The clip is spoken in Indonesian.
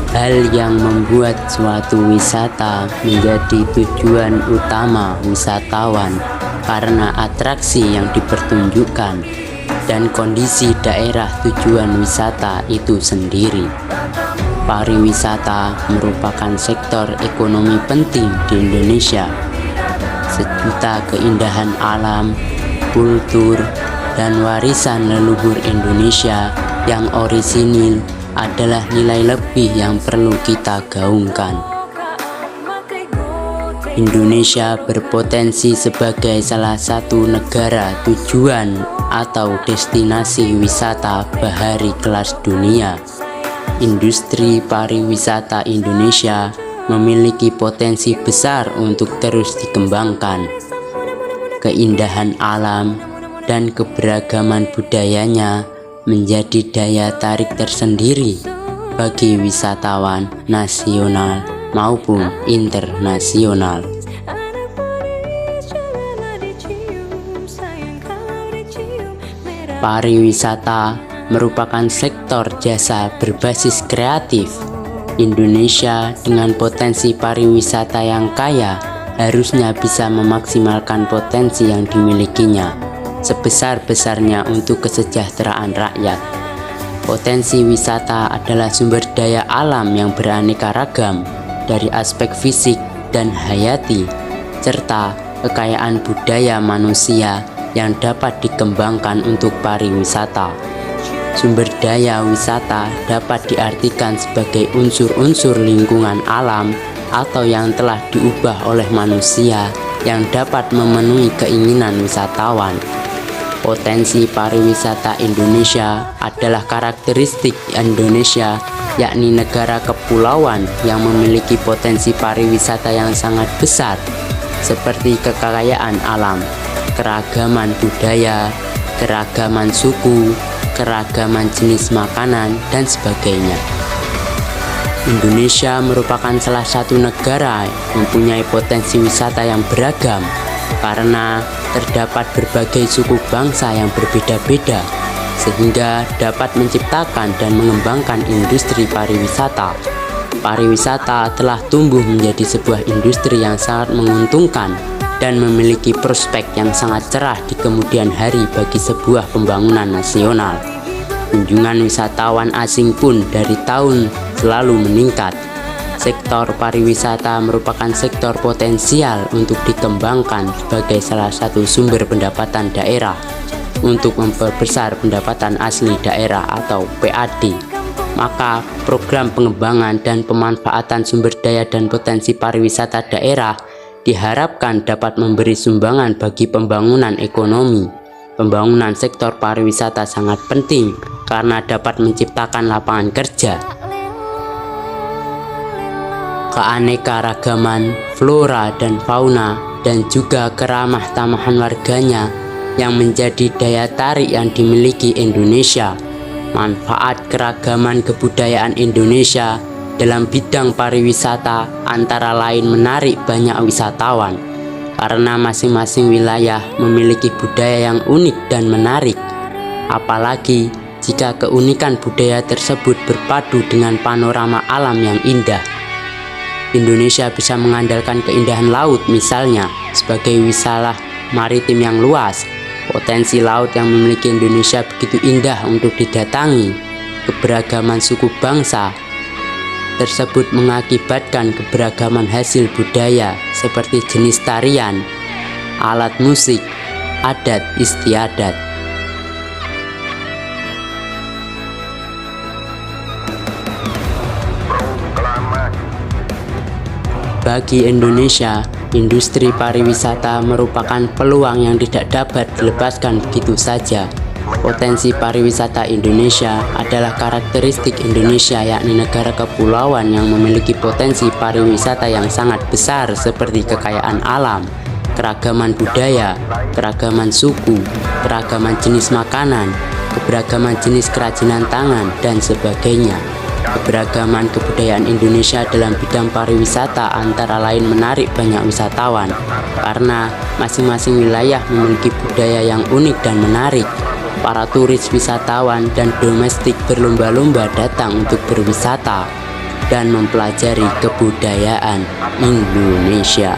Hal yang membuat suatu wisata menjadi tujuan utama wisatawan karena atraksi yang dipertunjukkan dan kondisi daerah tujuan wisata itu sendiri. Pariwisata merupakan sektor ekonomi penting di Indonesia. Sejuta keindahan alam, kultur, dan warisan leluhur Indonesia yang orisinil adalah nilai lebih yang perlu kita gaungkan. Indonesia berpotensi sebagai salah satu negara tujuan atau destinasi wisata bahari kelas dunia. Industri pariwisata Indonesia memiliki potensi besar untuk terus dikembangkan. Keindahan alam dan keberagaman budayanya menjadi daya tarik tersendiri bagi wisatawan nasional maupun internasional. Pariwisata merupakan sektor jasa berbasis kreatif. Indonesia dengan potensi pariwisata yang kaya harusnya bisa memaksimalkan potensi yang dimilikinya sebesar-besarnya untuk kesejahteraan rakyat. Potensi wisata adalah sumber daya alam yang beraneka ragam dari aspek fisik dan hayati, serta kekayaan budaya manusia yang dapat dikembangkan untuk pariwisata. Sumber daya wisata dapat diartikan sebagai unsur-unsur lingkungan alam atau yang telah diubah oleh manusia yang dapat memenuhi keinginan wisatawan. Potensi pariwisata Indonesia adalah karakteristik Indonesia, yakni negara kepulauan yang memiliki potensi pariwisata yang sangat besar, seperti kekayaan alam, keragaman budaya, keragaman suku, keragaman jenis makanan, dan sebagainya. Indonesia merupakan salah satu negara yang mempunyai potensi wisata yang beragam karena terdapat berbagai suku bangsa yang berbeda-beda, sehingga dapat menciptakan dan mengembangkan industri pariwisata. Pariwisata telah tumbuh menjadi sebuah industri yang sangat menguntungkan dan memiliki prospek yang sangat cerah di kemudian hari bagi sebuah pembangunan nasional. Kunjungan wisatawan asing pun dari tahun selalu meningkat. Sektor pariwisata merupakan sektor potensial untuk dikembangkan sebagai salah satu sumber pendapatan daerah untuk memperbesar pendapatan asli daerah atau PAD. Maka program pengembangan dan pemanfaatan sumber daya dan potensi pariwisata daerah diharapkan dapat memberi sumbangan bagi pembangunan ekonomi. Pembangunan sektor pariwisata sangat penting karena dapat menciptakan lapangan kerja. Keanekaragaman flora dan fauna dan juga keramah tamahan warganya yang menjadi daya tarik yang dimiliki Indonesia. Manfaat keragaman kebudayaan Indonesia dalam bidang pariwisata antara lain menarik banyak wisatawan karena masing-masing wilayah memiliki budaya yang unik dan menarik, apalagi jika keunikan budaya tersebut berpadu dengan panorama alam yang indah. Indonesia bisa mengandalkan keindahan laut misalnya sebagai wisata maritim yang luas. Potensi laut yang memiliki Indonesia begitu indah untuk didatangi. Keberagaman suku bangsa tersebut mengakibatkan keberagaman hasil budaya seperti jenis tarian, alat musik, adat istiadat. Bagi Indonesia, industri pariwisata merupakan peluang yang tidak dapat dilepaskan begitu saja. Potensi pariwisata Indonesia adalah karakteristik Indonesia, yakni negara kepulauan yang memiliki potensi pariwisata yang sangat besar seperti kekayaan alam, keragaman budaya, keragaman suku, keragaman jenis makanan, keberagaman jenis kerajinan tangan, dan sebagainya. Keberagaman kebudayaan Indonesia dalam bidang pariwisata antara lain menarik banyak wisatawan karena masing-masing wilayah memiliki budaya yang unik dan menarik. para turis wisatawan dan domestik berlomba-lomba datang untuk berwisata dan mempelajari kebudayaan Indonesia.